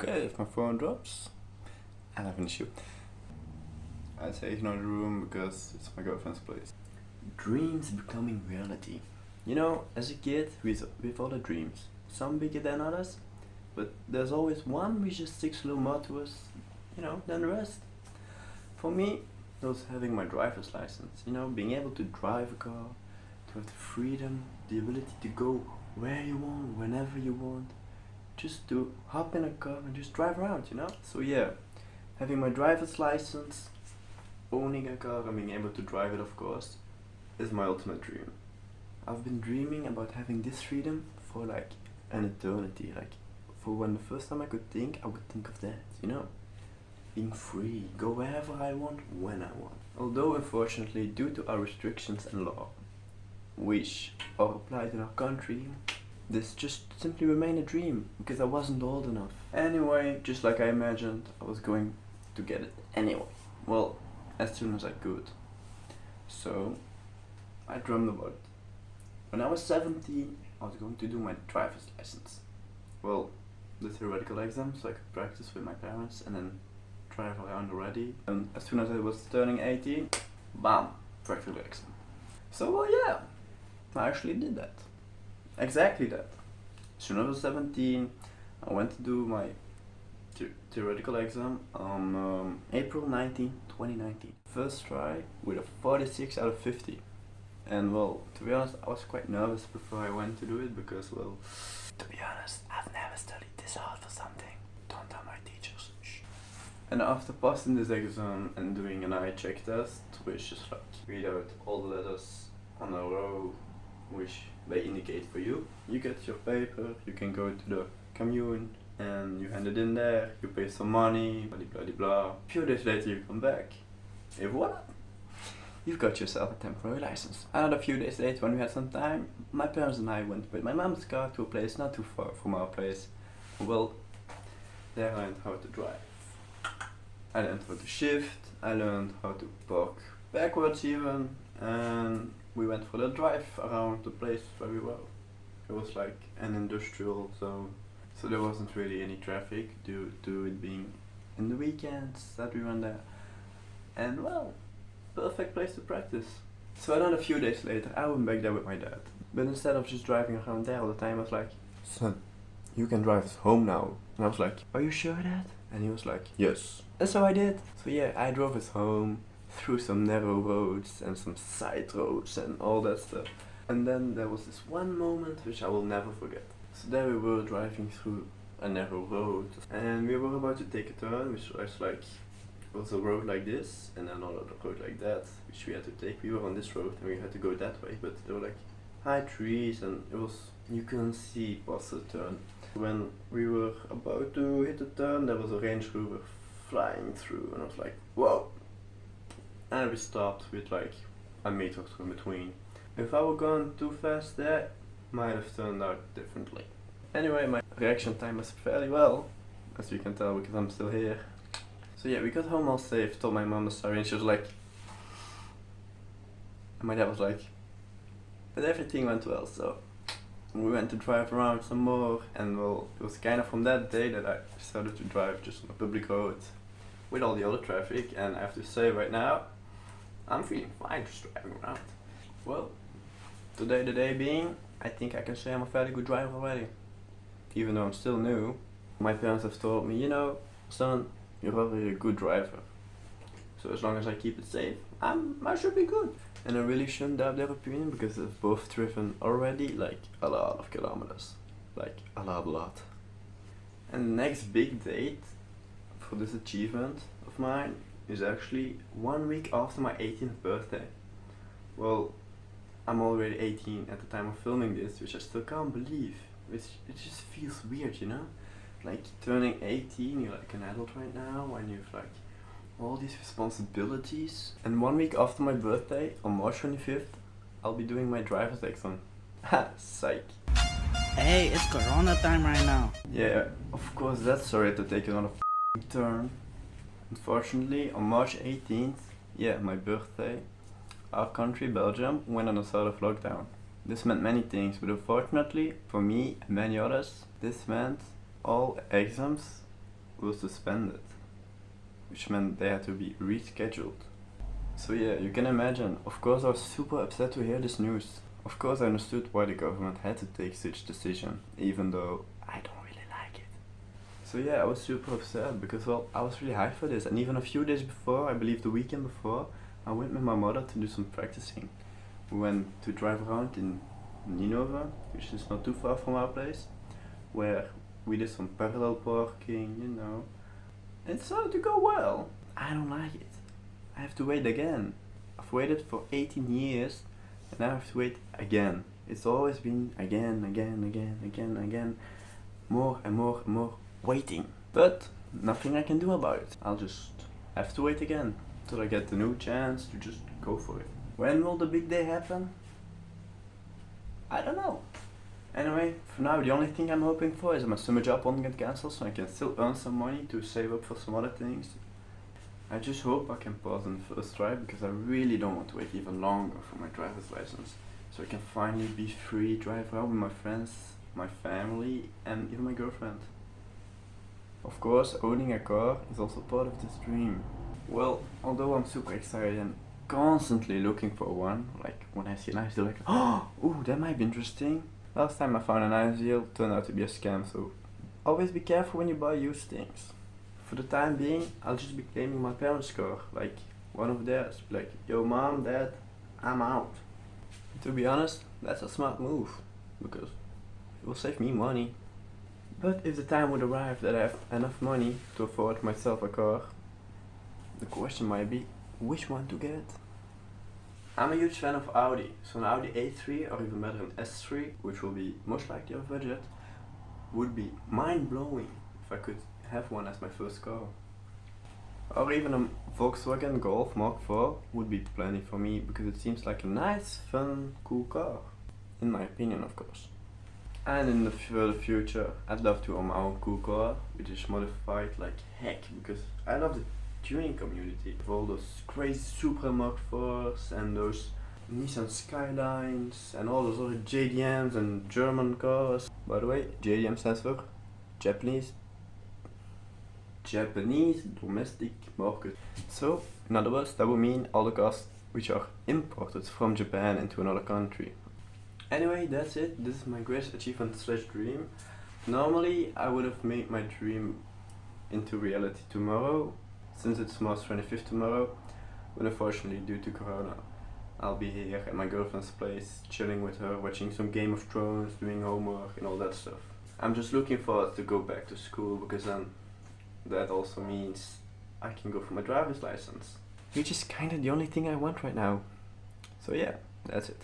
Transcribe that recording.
Okay, if my phone drops, I have an issue. I say ignore the room because it's my girlfriend's place. Dreams becoming reality. You know, as a kid, we've all the dreams. Some bigger than others, but there's always one which just sticks a little more to us, than the rest. For me, it was having my driver's license. Being able to drive a car, to have the freedom, the ability to go where you want, whenever you want. Just to hop in a car and just drive around. So yeah, having my driver's license, owning a car and being able to drive it, of course, is my ultimate dream. I've been dreaming about having this freedom for like an eternity. Like, for when the first time I could think, I would think of that, being free, go wherever I want, when I want. Although unfortunately, due to our restrictions and law, which are applied in our country, this just simply remained a dream, because I wasn't old enough. Anyway, just like I imagined, I was going to get it anyway. Well, as soon as I could. So, I dreamed about it. When I was 17, I was going to do my driver's license. Well, the theoretical exam, so I could practice with my parents and then drive around already. And as soon as I was turning 18, bam, practical exam. So, well, yeah, I actually did that. Exactly that. As soon as I was 17, I went to do my theoretical exam on April 19, 2019. First try with a 46 out of 50. And well, to be honest, I was quite nervous before I went to do it because, well, to be honest, I've never studied this hard for something. Don't tell my teachers. Shh. And after passing this exam and doing an eye check test, which is like read out all the letters on a row which they indicate for you, you get your paper, you can go to the commune and you hand it in there, you pay some money, blah blah blah blah. A few days later you come back, et voila! You've got yourself a temporary license. Another few days later, when we had some time, my parents and I went with my mom's car to a place not too far from our place. Well, there I learned how to drive. I learned how to shift, I learned how to park backwards even, and we went for the drive around the place where we were. It was like an industrial zone, so there wasn't really any traffic due to it being in the weekends that we went there. And well, perfect place to practice. So another few days later, I went back there with my dad. But instead of just driving around there all the time, I was like, "Son, you can drive us home now." And I was like, "Are you sure, Dad?" And he was like, "Yes." And so I did. So yeah, I drove us home through some narrow roads and some side roads and all that stuff. And then there was this one moment which I will never forget. So there we were driving through a narrow road and we were about to take a turn, which was like, it was a road like this and another road like that, which we had to take. We were on this road and we had to go that way, but there were like high trees and it was, you couldn't see past the turn. When we were about to hit the turn, there was a Range Rover flying through and I was like, whoa! And we stopped with like a meter in between. If I were going too fast there, might have turned out differently. Anyway, my reaction time was fairly well, as you can tell because I'm still here. So yeah, we got home all safe, told my mom the story and she was like, and my dad was like, but everything went well, so we went to drive around some more and well, it was kind of from that day that I started to drive just on a public road with all the other traffic, and I have to say right now, I'm feeling fine just driving around. Well, today the day being, I think I can say I'm a fairly good driver already. Even though I'm still new, my parents have told me, son, you're already a good driver. So as long as I keep it safe, I should be good. And I really shouldn't doubt their opinion because they've both driven already like a lot of kilometers. Like a lot. And the next big date for this achievement of mine is actually 1 week after my 18th birthday. Well, I'm already 18 at the time of filming this, which I still can't believe. It just feels weird, Like turning 18, you're like an adult right now, and you've like all these responsibilities. And 1 week after my birthday, on March 25th, I'll be doing my driver's exam. Ha, psych. Hey, it's Corona time right now. Yeah, of course that's sorry to take another turn. Unfortunately, on March 18th, yeah, my birthday, our country, Belgium, went on a sort of lockdown. This meant many things, but unfortunately, for me and many others, this meant all exams was suspended, which meant they had to be rescheduled. So yeah, you can imagine, of course I was super upset to hear this news. Of course I understood why the government had to take such decision, even though I don't really like it. So yeah, I was super upset because, well, I was really hyped for this, and even a few days before, I believe the weekend before, I went with my mother to do some practicing. We went to drive around in Ninova, which is not too far from our place, where we did some parallel parking, you know. And it started to go well. I don't like it. I have to wait again. I've waited for 18 years, and now I have to wait again. It's always been again, more and more and more waiting. But nothing I can do about it. I'll just have to wait again till I get the new chance to just go for it. When will the big day happen? I don't know. Anyway, for now the only thing I'm hoping for is that my summer job won't get cancelled so I can still earn some money to save up for some other things. I just hope I can pass on the first try because I really don't want to wait even longer for my driver's license. So I can finally be free, drive around with my friends, my family and even my girlfriend. Of course, owning a car is also part of this dream. Well, although I'm super excited and constantly looking for one, like when I see a nice deal like, oh, ooh, that might be interesting. Last time I found a nice deal, turned out to be a scam, so always be careful when you buy used things. For the time being, I'll just be claiming my parents' car, like one of theirs. Like, yo mom, dad, I'm out. To be honest, that's a smart move, because it will save me money. But if the time would arrive that I have enough money to afford myself a car, the question might be, which one to get? I'm a huge fan of Audi, so an Audi A3 or even better an S3, which will be most likely of budget, would be mind-blowing if I could have one as my first car. Or even a Volkswagen Golf Mark IV would be plenty for me because it seems like a nice, fun, cool car. In my opinion, of course. And in the further future, I'd love to own my own cool car, which is modified like heck because I love the tuning community of all those crazy Supra Mark IVs and those Nissan Skylines and all those other JDMs and German cars. By the way, JDM stands for Japanese Domestic Market. So, in other words, that would mean all the cars which are imported from Japan into another country. Anyway, that's it. This is my greatest achievement / dream. Normally, I would have made my dream into reality tomorrow, since it's March 25th tomorrow, but unfortunately due to Corona, I'll be here at my girlfriend's place, chilling with her, watching some Game of Thrones, doing homework and all that stuff. I'm just looking forward to go back to school because then that also means I can go for my driver's license, which is kinda the only thing I want right now. So yeah, that's it.